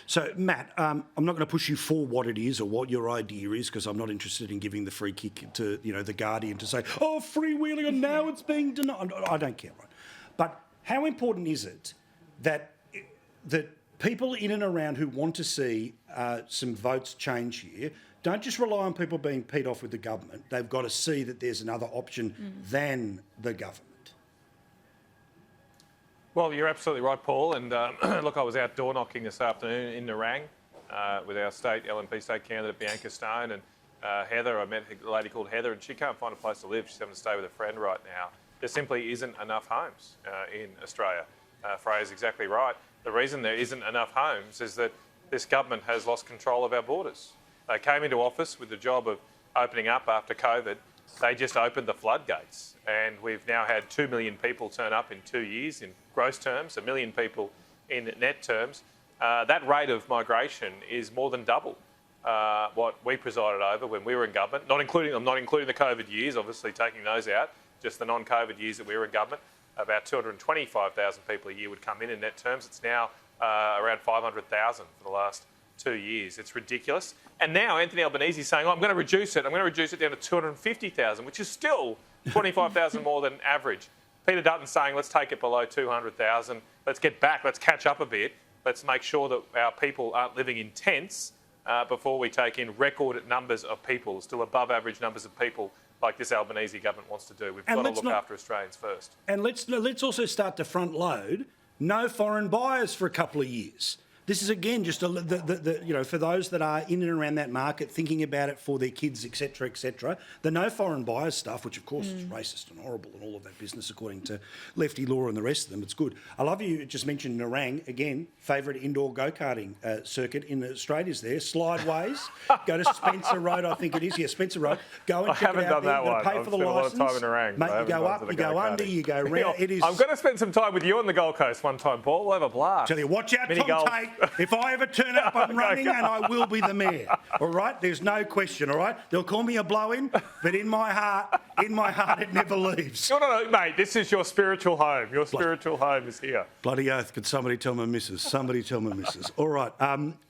So, Matt, I'm not going to push you for what it is or what your idea is, because I'm not interested in giving the free kick to, the Guardian to say, oh, freewheeling and now it's being denied. I don't care, right? But how important is it that people in and around who want to see some votes change here don't just rely on people being peed off with the government. They've got to see that there's another option than the government. Well, you're absolutely right, Paul. And look, I was out door knocking this afternoon in Nerang with our LNP state candidate Bianca Stone and Heather. I met a lady called Heather, and she can't find a place to live. She's having to stay with a friend right now. There simply isn't enough homes in Australia. Freya's exactly right. The reason there isn't enough homes is that this government has lost control of our borders. They came into office with the job of opening up after COVID. They just opened the floodgates, and we've now had 2 million people turn up in 2 years in gross terms, 1 million people in net terms. That rate of migration is more than double what we presided over when we were in government. I'm not including the COVID years, obviously taking those out, just the non-COVID years that we were in government. About 225,000 people a year would come in net terms. It's now around 500,000 for the last 2 years. It's ridiculous. And now Anthony Albanese is saying, I'm going to reduce it. I'm going to reduce it down to 250,000, which is still 25,000 more than average. Peter Dutton's saying, let's take it below 200,000. Let's get back. Let's catch up a bit. Let's make sure that our people aren't living in tents before we take in record numbers of people, still above average numbers of people like this Albanese government wants to do. We've got to look after Australians first. And let's also start to front load no foreign buyers for a couple of years. This is, again, just for those that are in and around that market, thinking about it for their kids, etc., the no foreign buyers stuff, which of course is racist and horrible and all of that business according to lefty law and the rest of them, it's good. I love you just mentioned Nerang, again, favourite indoor go-karting circuit in Australia is there. Slideways, go to Spencer Road, I think it is. Yeah, Spencer Road. Go and check it out there. You've got to pay for the licence. I've spent a lot of time in Nerang. Mate, you go up, you go under, you go round. It is. I'm going to spend some time with you on the Gold Coast one time, Paul. We'll have a blast. Tell you, watch out, Tom Tate. If I ever turn up, I'm running and I will be the mayor. All right? There's no question, all right? They'll call me a blow-in, but in my heart, it never leaves. No, mate, this is your spiritual home. Your spiritual home is here. Bloody oath, could somebody tell my missus? Somebody tell my missus. All right.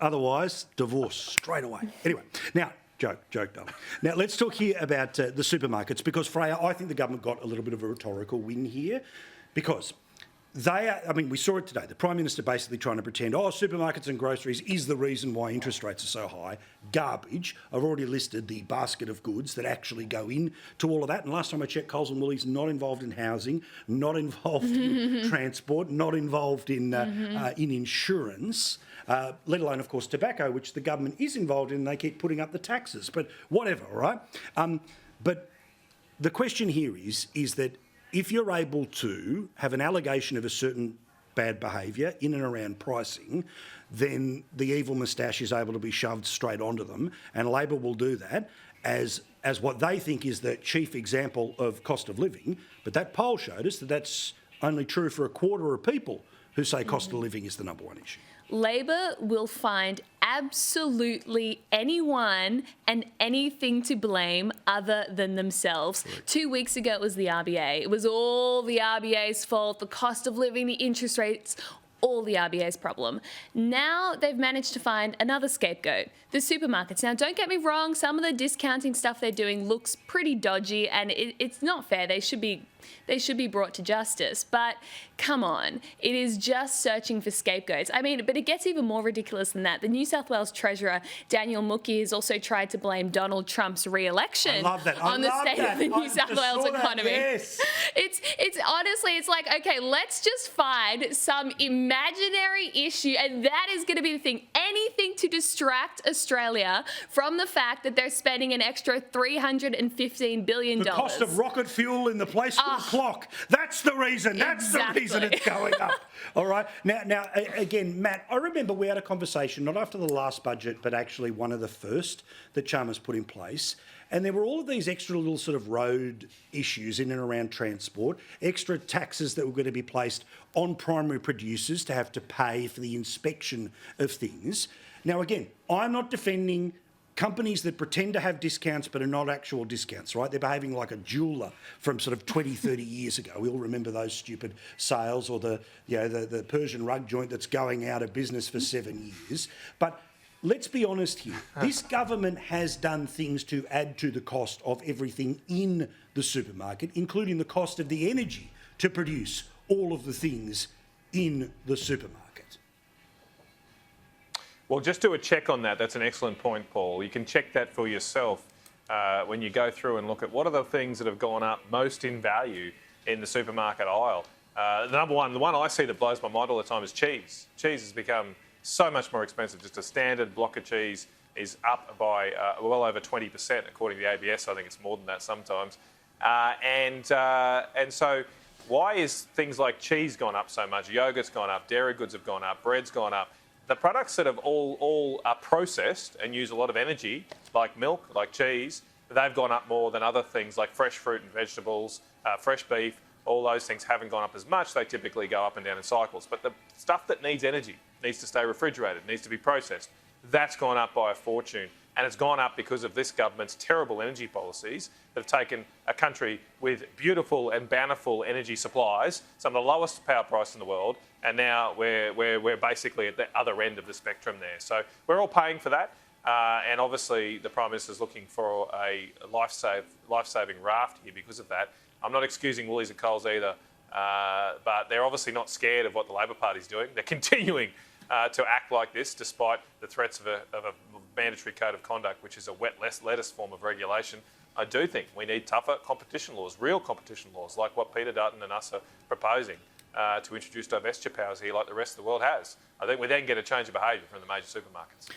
Otherwise, divorce straight away. Anyway, now, joke, darling. Now, let's talk here about the supermarkets, because, Freya, I think the government got a little bit of a rhetorical win here, because we saw it today. The Prime Minister basically trying to pretend, supermarkets and groceries is the reason why interest rates are so high. Garbage. I've already listed the basket of goods that actually go in to all of that. And last time I checked, Coles and Woolies not involved in housing, not involved in transport, not involved in insurance, let alone, of course, tobacco, which the government is involved in. And they keep putting up the taxes. But whatever, all right? But the question here is that if you're able to have an allegation of a certain bad behaviour in and around pricing, then the evil moustache is able to be shoved straight onto them, and Labor will do that as what they think is the chief example of cost of living. But that poll showed us that that's only true for a quarter of people who say cost of living is the number one issue. Labor will find absolutely anyone and anything to blame other than themselves. Correct. 2 weeks ago, it was the RBA. It was all the RBA's fault, the cost of living, the interest rates, all the RBA's problem. Now they've managed to find another scapegoat, the supermarkets. Now, don't get me wrong, some of the discounting stuff they're doing looks pretty dodgy, and it's not fair. They should be brought to justice. But come on, it is just searching for scapegoats. But it gets even more ridiculous than that. The New South Wales Treasurer, Daniel Mookhey, has also tried to blame Donald Trump's re-election on the state of the New South Wales economy. Yes. It's honestly, it's like, okay, let's just find some imaginary issue, and that is going to be the thing. Anything to distract Australia from the fact that they're spending an extra $315 billion. The cost of rocket fuel in the place clock. That's the reason. That's the reason it's going up. All right. Now, again, Matt, I remember we had a conversation, not after the last budget, but actually one of the first that Chalmers put in place. And there were all of these extra little sort of road issues in and around transport, extra taxes that were going to be placed on primary producers to have to pay for the inspection of things. Now, again, I'm not defending companies that pretend to have discounts but are not actual discounts, right? They're behaving like a jeweller from sort of 20, 30 years ago. We all remember those stupid sales, or the Persian rug joint that's going out of business for 7 years. But let's be honest here. This government has done things to add to the cost of everything in the supermarket, including the cost of the energy to produce all of the things in the supermarket. Well, just do a check on that. That's an excellent point, Paul. You can check that for yourself when you go through and look at what are the things that have gone up most in value in the supermarket aisle. The number one, the one I see that blows my mind all the time is cheese. Cheese has become so much more expensive. Just a standard block of cheese is up by well over 20%, according to the ABS. I think it's more than that sometimes. And so why is things like cheese gone up so much? Yogurt's gone up, dairy goods have gone up, bread's gone up. The products that have all are processed and use a lot of energy, like milk, like cheese, they've gone up more than other things like fresh fruit and vegetables, fresh beef. All those things haven't gone up as much. They typically go up and down in cycles. But the stuff that needs energy, needs to stay refrigerated, needs to be processed, that's gone up by a fortune. And it's gone up because of this government's terrible energy policies that have taken a country with beautiful and bountiful energy supplies, some of the lowest power price in the world, and now we're basically at the other end of the spectrum there. So we're all paying for that. And obviously the Prime Minister's looking for a life-saving raft here because of that. I'm not excusing Woolies and Coles either, but they're obviously not scared of what the Labor Party's doing. They're continuing to act like this despite the threats of a mandatory code of conduct, which is a wet lettuce form of regulation. I do think we need tougher competition laws, real competition laws, like what Peter Dutton and us are proposing to introduce divestiture powers here like the rest of the world has. I think we then get a change of behaviour from the major supermarkets.